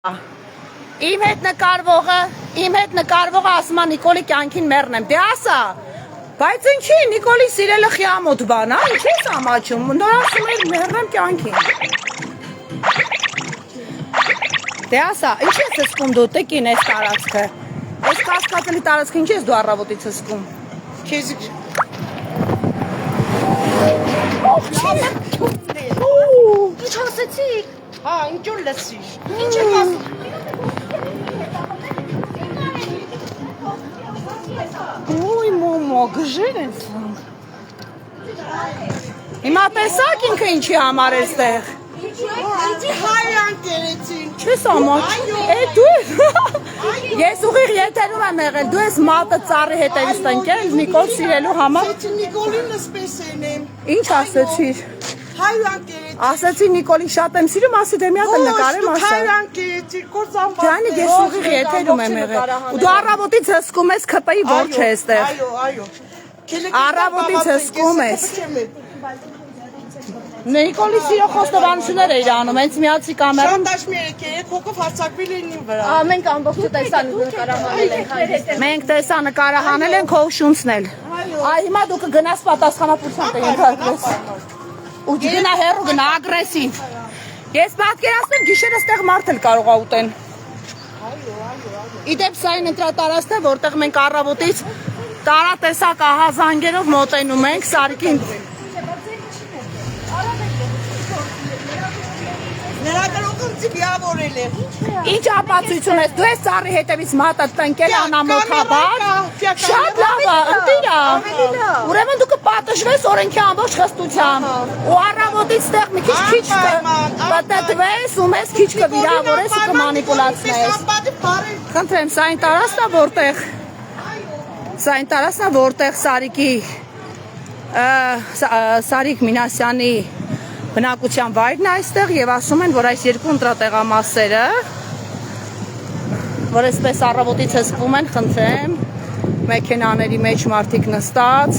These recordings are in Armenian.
Իմ հետ նկարվողը ասում է Նիկոլի կյանքին մեռն եմ, դե ասա, բայց ինչի Նիկոլի սիրելը խիամոտ բան, ինչ ես ամաչում, նոր ասում էր մեռն եմ կյանքին, դե ասա, ինչ ես զսկում դու, տկին ես տարածքը, ես կասկածելի տարածքը ինչ ես դու առավոտից զսկում, Ինչ ասեցիք, Հա, ինչ որ լսիր։ ինչ եք ասում, Ոյ մոմո, գժեր են սրանք, հիմա տեսակ ինքը ինչի համար է ստեղ, Ինչի հայրան կերեցին։ չես ամաչ, դու ես ուղիղ եթերում եմ եղել, դու ես մատը ծառի հետևից տնկել, Նիկոլ սիրելու համար, Նիկոլին ասպես ենեմ։ ինչ ասեցիր, Հայրան կերեցին։ ասեցի Նիկոլին շատ եմ սիրում, ասի դե մի հատ նկարեմ ասա, Հայրան կերեցին, կործան Ջանի ես ուղիղ եթերում եմ եղել, ու դու առավոտից հսկում ես քպի որջ է ստեղ, Այո։ առավոտից հսկում ես, Նիկոլի սիրո խոստովանություններ էիր անում, հենց միացի կամերան, Շատ դաշմերեք երեք հոգով հարցակվի լինին վրա։ մենք ամբողջը տեսան ու նկարահանել ենք հայրետ մենք տեսա նկարահանել են քո շունցն էլ, այ հիմա դու կգնաս պատասխանատվության կենթարկվես, ու գնա հեռու գնա ագրեսիվ, ես պատկերացնում գիշերը ստեղ մարդ էլ կարող է ուտեն, իդեպ սա այն ընտրատարածքն է, որտեղ մենք առավոտից տարատեսակ ահազանգերով մոտենում ենք Սարիկին, Ներակրողը վիավորել է։ ինչ ապացույցություն ես, դու ես ծառի հետևից մատը տնկել անամոթաբար, շատ լավ է, ընտիրա, ուրեմն դու կպատժվես օրենքի ամբողջ խստությամբ, ու առավոտից ստեղ մի քիչ կպտտվես, ու մեզ քիչ կվիրավորես ու կմանիպուլացնես, խնդրեմ, սա այն տարածքն է, որտեղ Սարիկ Մինասյանի բնակության վայրն է այստեղ եւ ասում են, որ այս երկու ընտրատեղամասերը, որ այսպես առավոտից հսկվում են, խնդրեմ, մեքենաների մեջ մարդիկ նստած,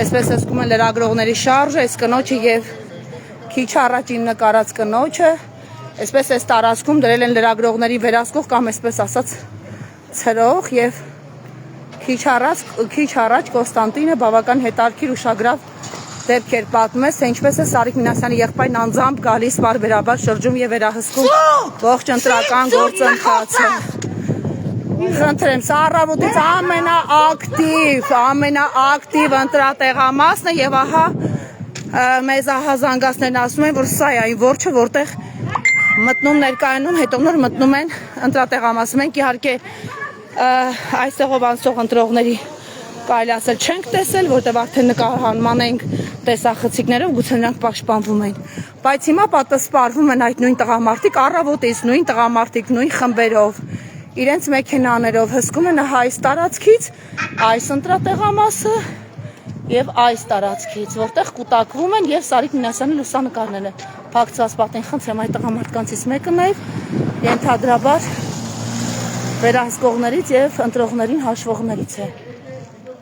այսպես հսկվում են լրագրողների շարժը, այս կնոջը եւ քիչ առաջ իմ նկարած կնոջը, այսպես այս տարածքում դրել են լրագրողների վերահսկող կամ այսպես ասած ցրող եւ քիչ առաջ Կոստանտինը բավական հետաքրքիր ուշագրավ դեպքեր պատմես, թե ինչպես է Սարիկ Մինասյանի եղբայրն անձամբ գալիս բարբերաբար շրջում եւ վերահսկում ողջ ընտրական գործընթացը։ Խնդրեմ, սա առավոտից ամենաակտիվ ընտրատեղամասն է եւ ահա մեզ ահազանգացներն ասում են, որ սա է այն որջը, որտեղ մտնում ներկայանում, հետո նոր մտնում են ընտրատեղամասը։ Մենք իհարկե այստեղով անցող ընտրողների կարելի ասել չենք տեսել, որտեղ արդեն նկարահանման ենք տեսախցիկներով, գուցե նրանք պաշտպանվում են, բայց հիմա պատասպարվում են այդ նույն տղամարդիկ, առավոտից նույն տղամարդիկ, նույն խմբերով, իրենց մեքենաներով հսկում են այս տարածքից, այս ընտրատեղամասը եւ այս տարածքից, որտեղ կուտակվում են եւ Սարիկ Մինասյանի լուսանկարները փակցված պատին, խնդրեմ այդ տղամարդկանցից մեկը նաեւ ենթադրաբար վերահսկողներից եւ ընտրողներին հաշվողներից է։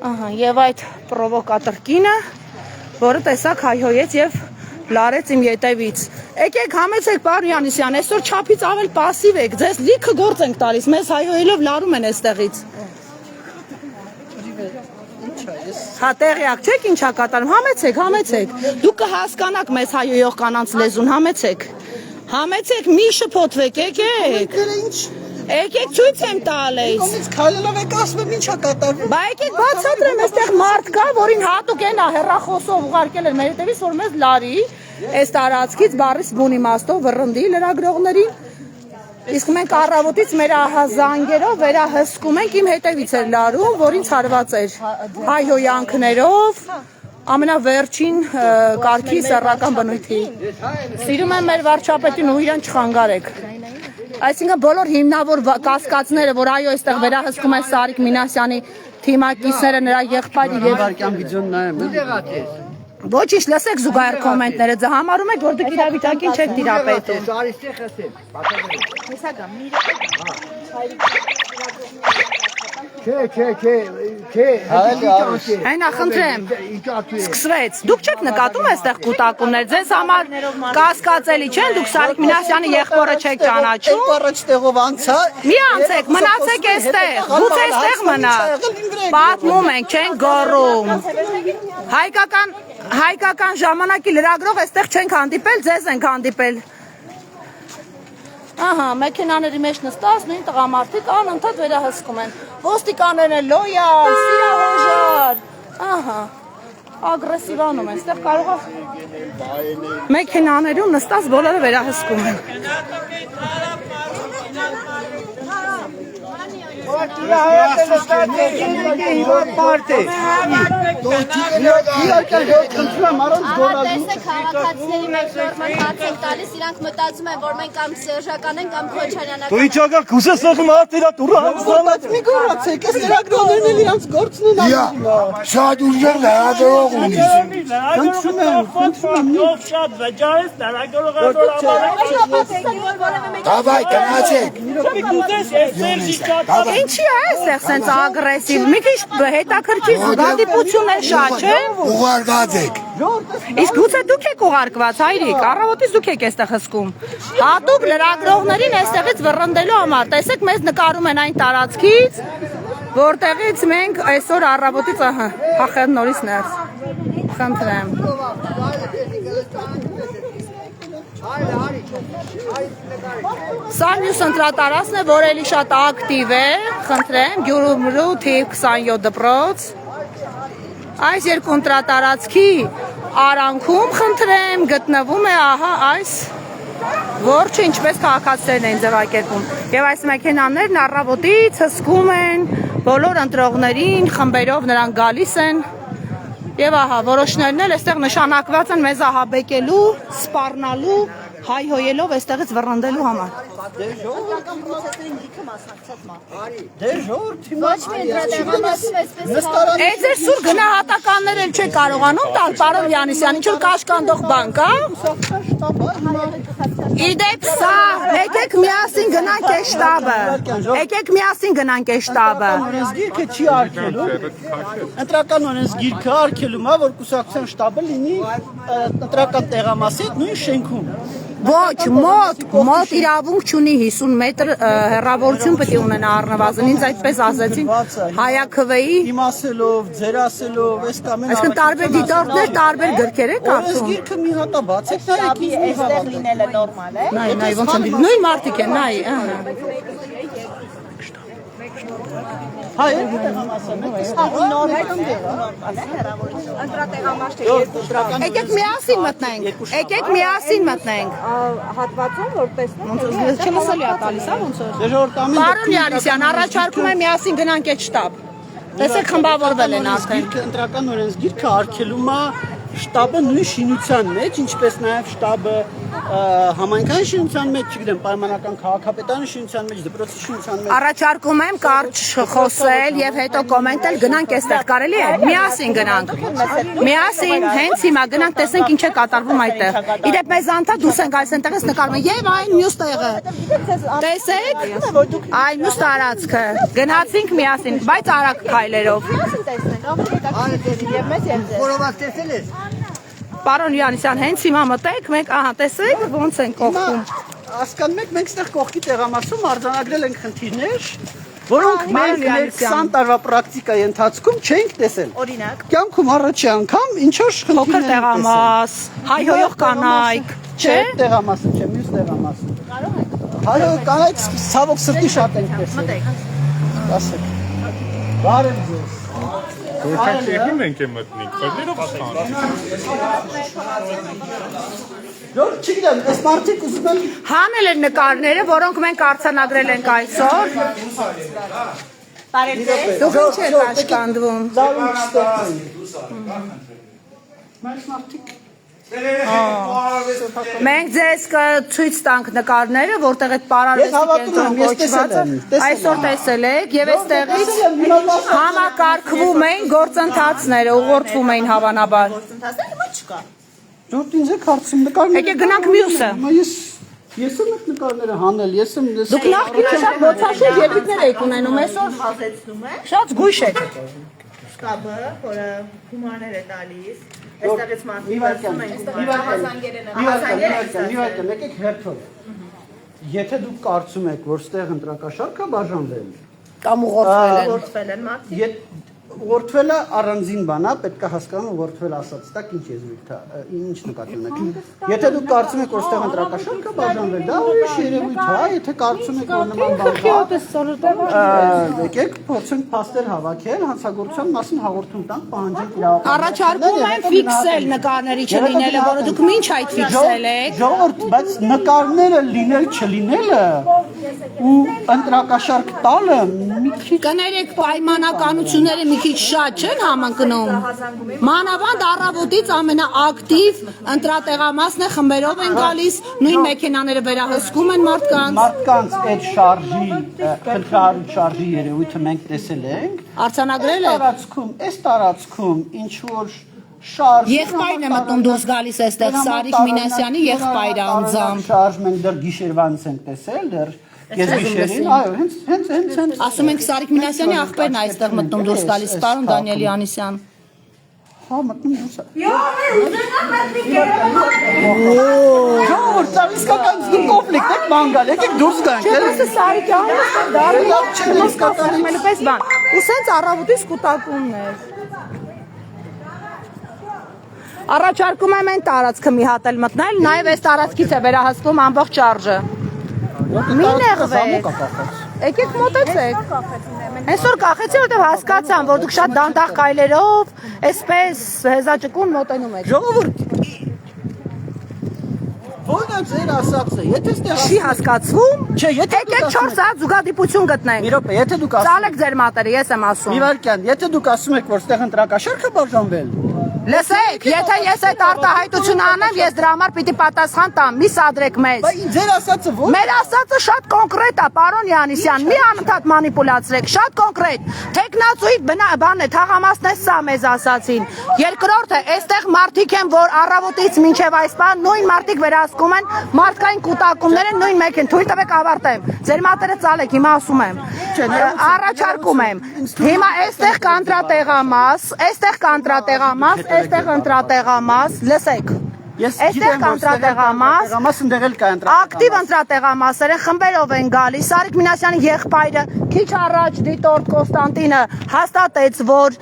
Ահա, եւ այդ պրովոկատոր կինը, որը տեսակ հայհոյեց եւ լարեց իմ ետևից։ Եկեք համեցեք պարոն Յանիսյան, այսօր չափից ավել пассив եք, ձեզ լիքը գործ ենք տալիս, մեզ հայհոյելով լարում են այստեղից։ Հա տեղյակ չեք ինչա կատարում, համեցեք, դուք կհասկանաք մեզ հայհոյող կանանց լեզուն, համեցեք, մի շփոթվեք, եկեք։ Եկեք ցույց եմ տալիս։ Ոնց քայլելով եք ասում եմ ինչա կատարվում։ Բա եկեք բացատրեմ, այստեղ մարդ կա, որին հատուկ են հեռախոսով ուղարկել են մեր հետևից, որ մեզ լարի, այս տարածքից բառից բուն իմաստով վռնդի լրագրողներին։ Իսկ մենք առավոտից մեր ահազանգերով վերահսկում ենք, իմ հետևից էր լարում, որին ցարված էր հայհոյանքներով, ամենավերջին կարգի սեռական բնույթի։ Սիրում եմ մեր վարչապետին ու իրան չխանգարեք։ Այսինքն բոլոր հիմնավոր կասկածները, որ այո, այստեղ վերահսկում է Սարիկ Մինասյանի թիմակիցները, նրա եղբայրը եւ Ոչինչ, լսեք զուգահեռ կոմենտները, ձեզ համարում եք, որ դուք իրավիճակին չեք տիրապետում։ Այնա խնդրեմ, սկսվեց, դուք չեք նկատում այստեղ կուտակումներ, ձեզ համար կասկածելի չեն, դուք Սարիկ Մինասյանի եղբորը չեք ճանաչում, Առաջ տեղով անցա։ մի անցեք, մնացեք այստեղ, գուցե այստեղ մնաք, պատմում ենք, չենք գոռում, հայկական ժամանակի լրագրող այստեղ չենք հանդիպել, ձեզ ենք հանդիպել, ահա, մեքենաների մեջ նստած, նույն տղամարդիկ անընդհատ վերահսկում են, ոստիկանները լոյալ, սիրահոժար, ահա, ագրեսիվանում են, այստեղ կարող է մեքենաներում նստած բոլորը վերահսկում են։ Տեսեք քաղաքացիների մեջ նոր մտած են տալիս, իրանք մտածում են, որ մենք կամ Սերժական են կամ Քոչարյանական։ Դու ի՞նչ ակա կուզես ասում արտիրա դուրա Բայց մի գոռացեք, այս լրագրողներն էլ իրանց գործն են անում։ Շատ ուժեղ լրագրող ունի։ շատ վճարես լրագրողը Դավայ գնացեք։ Ինչի է այստեղ սենց ագրեսիվ, մի քիչ հետաքրքիր զգադիպություններ շատ չէ։ Ուղարկած եք։ Իսկ գուցե դուք եք ուղարկված, հայրիկ, առավոտից դուք եք այստեղ հսկում։ Հատուկ լրագրողներին այստեղից վռնդելու համար, տեսեք, մեզ նկարում են այն տարածքից, որտեղից մենք այսօր առավոտից, ահա, հախել նորից ներս։ Խնդրեմ։ Սա մյուս ընտրատարածքն է, որ էլի շատ ակտիվ է, խնդրեմ, Գյումրու թիվ 27 դպրոց։ Այս երկու ընտրատարածքի արանքում, խնդրեմ, գտնվում է ահա այս որջը, ինչպես քաղաքացիներն են ձևակերպում։ Եվ այս մեքենաներն առավոտից հսկում են բոլոր ընտրողներին, խմբերով նրանք գալիս են։ Եվ ահա, որոշներն էլ այստեղ նշանակված են մեզ ահաբեկելու, սպառնալու, հայհոյելով այստեղից վռնդելու համար։ Ոչ մի ընդրատեղամասում այսպես Այդ ձեր սուր գնահատականներ էլ չէ կարողանում տալ, պարոն Յանիսյան, ինչ որ կաշկանդող բան կա։ Իդեպ սա, եկեք միասին գնանք այս շտաբը։ Եկեք միասին գնանք այս շտաբը։ Օրենսգիրքը չի արգելում։ Ընտրական օրենսգիրքը արգելում է, որ կուսակցության շտաբը լինի ընտրական տեղամասի նույն շենքում։ Ոչ, մոտ իրավունք չունի 50 մետր հեռավորություն պետք է ունենա առնվազն, ինձ այդպես ասեցին հայաքվեի։ Իմ ասելով, ձեր ասելով, այս կամ այն Այսինքն տարբեր դիտորդներ, տարբեր գրքեր եք կարդում։ Օրենսգիրքը մի հատ է բացեք, նայեք ինձ մի հավատը։ լինելը նորմալ է։ Նայ, ոնց են դիտում։ Նույն մարդիկ են, նայ, ահա։ Հայ, տեղամասն է, Եկեք միասին մտնենք։ Եկեք միասին մտնենք։ Հատվածում որ տեսնում Չլսելի է տալիս, հա ոնց որ։ Դժորտամին Պարոն Յանիսյան, առաջարկում եմ միասին գնանք այդ շտաբ։ Տեսեք խմբավորվել են արդեն։ ընտրական օրենսգիրքը արգելում է շտաբը նույն շինության մեջ, ինչպես նաև շտաբը համայնքային շինության մեջ, չգիտեմ, պայմանական քաղաքապետարանի շինության մեջ, դպրոցի շինության մեջ։ Առաջարկում եմ կարճ խոսել եւ հետո կոմենտել, գնանք այստեղ, կարելի է։ Միասին գնանք։ Միասին, հենց հիմա գնանք, տեսնենք ինչ է կատարվում այդտեղ։ Իրեւ մեզ անդա դուրս են գալիս այնտեղից նկարում եւ այն մյուս տեղը։ Տեսեք, այն մյուս տարածքը։ Գնացինք միասին, բայց արագ քայլերով։ Պարոն Յանիսյան, հենց հիմա մտեք, մենք ահա տեսեք ոնց են կողքում։ Հասկանում եք, մենք այստեղ կողքի տեղամասում արձանագրել ենք խնդիրներ, որոնք մենք 20 տարվա պրակտիկայի ընթացքում չենք տեսել։ օրինակ Կյանքում առաջի անգամ ինչ-որ Փոքր խնդիրներ ենք տեղամաս, հայհոյող կանայք, չէ՞։ Տեղամասը չէ, մյուս տեղամասը։ Հայհոյող կանայք ցավոք սրտի շատ ենք տեսել։ Մտեք։ Ասեք։ Բարև ձեզ։ Որքան ենք մտնենք, բերներով ստան։ Որ չգիտեմ, այս մարդիկ ուզում են Հանել են նկարները, որոնք մենք արձանագրել ենք այսօր։ Դուք ինչ եք աշկանդվում։ զարում չստեղծեն։ Այս մարդիկ Մենք ձեզ ցույց տանք նկարները, որտեղ այդ պարարվեստի կենտրոն կոչված է։ Այսօր տեսել եք եւ այստեղից համակարգվում էին գործընթացները, ուղղորդվում էին հավանաբար։ Ժորտ ինձ եք հարցում նկարները։ Եկեք գնանք մյուսը։ Ես Ես եմ այդ նկարները հանել, ես եմ Դուք նախկինում շատ ոցաշեր երևույթներ եք ունենում, այսօր Հազեցնում է շատ զգույշ եք։ շկաբը, որը գումարներ է տալիս, այստեղից մի մարդիկ վարքան, եկեք հերթով։ Եթե դուք կարծում եք, որ ստեղ ընտրակաշարքը բաժանվել, Կամ ուղղորդվել են։ գործվել են մարդիկ, Ուղղորդվելը առանձին բան է, պետք է հասկանում ուղղորդվել ասած տակ ինչ եզրույթ է, ինչ նկատի ունեք։ Եթե դուք կարծում եք, որ ստեղ ընտրակաշարքը բաժանվել, դա ուրիշ երևույթ է, եթե կարծում եք, որ նման բան կա, եկեք փորձենք փաստեր հավաքել, հանցագործության մասին հաղորդում տանք, պահանջենք իրավապահ։ Առաջարկում են ֆիքսել նկարների չլինելը, որը դուք մինչ այդ ֆիքսել եք։ Ժողովուրդ, բայց նկարները լինել չլինելը ու ընտրակաշարք տալը մի քիչ Կներեք պայմանականությունները մի քիչ շատ չեն համընկնում։ Մանավանդ առավոտից ամենաակտիվ ընտրատեղամասն է, խմբերով են գալիս, նույն մեքենաները վերահսկում են մարդկանց։ մարդկանց այդ շարժի, խնդրահարույց շարժի երևույթը մենք տեսել ենք։ Արձանագրել եք։ Այս տարածքում ինչ որ շարժ Եղբայրն է մտնում դուրս գալիս այստեղ Սարիկ Մինասյանի եղբայրը անձամբ։ Շարժ մենք դեռ գիշերվանից ենք տեսել, դեռ ես գիշերին, այո, հենց Ասում ենք Սարիկ Մինասյանի աղբերն է այստեղ մտնում դուրս գալիս, պարոն Դանիել Յանիսյան։ հա մտնում դուրս։ Ժողովուրդ, դա իսկական կոնֆլիկտ է, մանգալ, եկեք դուրս գանք։ Չէ, Սարիկյանը Լավ չէ, իսկական պես բան։ Ու սենց առավոտից կուտակումներ։ Առաջարկում եմ այն տարածքը մի հատ էլ մտնել, նաև այս տարածքից է վերահսկվում ամբողջ շարժը։ Մի նեղվեք։ Եկեք մոտեցեք։ Այսօր կախեցի, որտեղ հասկացան, որ դուք շատ դանդաղ քայլերով, այսպես հեզաճկուն մոտենում եք։ Ժողովուրդ, ո՞րն է ձեր ասածը, եթե ստեղ Չի հասկացվում։ Չէ, եթե Եկեք 4 սաատ զուգադիպություն գտնենք։ Մի րոպե, եթե դուք ասում Ծալեք ձեր մատերը, ես եմ ասում։ Մի վարքյան, եթե դուք ասում եք, որ ստեղ ընտրակաշարքը բաժանվել, Լսեք, եթե ես այդ արտահայտությունը անեմ, ես դրա համար պիտի պատասխան տամ, մի սադրեք մեզ։ բայց ձեր ասածը ո՞ր։ Մեր ասածը շատ կոնկրետ է, պարոն Յանիսյան, մի անընդհատ մանիպուլացրեք, շատ կոնկրետ։ Տեխնացուի բան է, թաղամասն է սա մեզ ասացին։ Երկրորդը, այստեղ մարդիկ են, որ առավոտից մինչև այս բան նույն մարդիկ վերահսկում են, մարդկային կուտակումները նույն մեկ են։ Թույլ տվեք ավարտեմ։ Ձեր մատերը ծալեք, հիմա ասում եմ։ Առաջարկում եմ։ Հիմա այստեղ կանտրատեղամաս, այստեղ կանտրատեղամաս, այստեղ ընտրատեղամաս, լսեք։ Ես Այստեղ կանտրատեղամաս, ընդեղ էլ կա ընտրատեղամաս։ ակտիվ ընտրատեղամասեր են, խմբերով են գալիս։ Սարիկ Մինասյանի եղբայրը քիչ առաջ դիտորդ Կոստանտինը հաստատեց, որ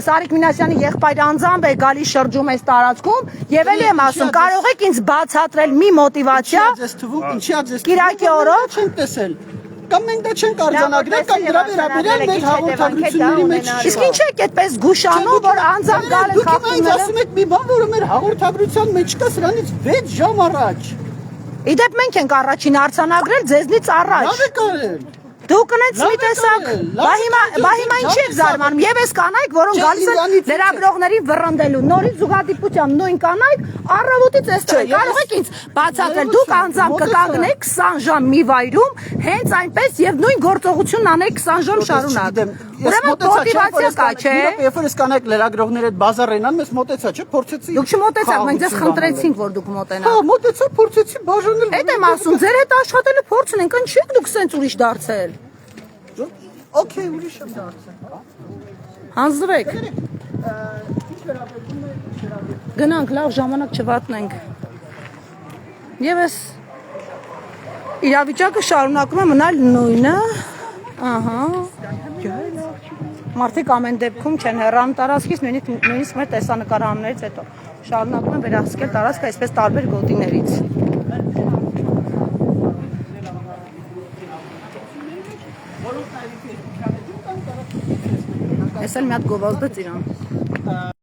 Սարիկ Մինասյանի եղբայրը անձամբ է գալիս շրջում այս տարածքում, եւ ելի եմ ասում, կարող եք ինձ բացատրել մի մոտիվացիա Ինչի՞ է ձեզ Կիրակի օրը չենք տեսել։ Կամ մենք դա չենք արձանագրել, կամ դրա վերաբերյալ մեր հաղորդագրությունների մեջ չի։ Իսկ ինչ եք այդպես գուշանում, որ անձամբ գալ են Դուք ինձ խախտումները։ ասում եք մի բան, որը մեր հաղորդագրության մեջ կա սրանից 6 ժամ առաջ։ Իդեպ մենք ենք առաջին արձանագրել ձեզնից առաջ։ Լավ է կարել։ Դուք ունեք մի տեսակ, բա հիմա ինչի եք զարմանում, եւ այս կանայք, որոնք գալիս են լրագրողներին վռնդելու, նորից զուգադիպությամբ նույն կանայք առավոտից այստեղ կարող եք ինձ բացատրել, դուք անձամբ կկանգնեք 20 ժամ մի վայրում, հենց այնպես եւ նույն գործողությունն անեք 20 ժամ շարունակ։ Ուրեմն մոտիվացիա կա, չէ՞։ Երբ որ այս կանայք լրագրողները այդ բազարենան, մեզ մոտեցա, չէ՞, փորձեցի։ Դուք չմոտեցաք, մենք ձեզ խնդրեցինք, որ դուք մոտենաք։ Հա, մոտեցա, փորձեցի բաժանել։ Այդ եմ ասում, ձեր հետ աշխատելու փորձ ունենք, ինչի՞ եք դուք սենց ուրիշ դարձել։ Okay, ուրիշ եմ դարձել։ Հանձնվեք։ Գնանք, լավ ժամանակ չվատնենք։ Եվ այս իրավիճակը շարունակում է մնալ նույնը։ Ահա։ Մարդիկ ամեն դեպքում չեն հեռանում տարածքից, նույնիսկ մեր տեսանկարահանումներից հետո շարունակում են վերահսկել տարածքը այսպես տարբեր գոտիներից։ Ես էլ մի հատ գովազդը ծիրան։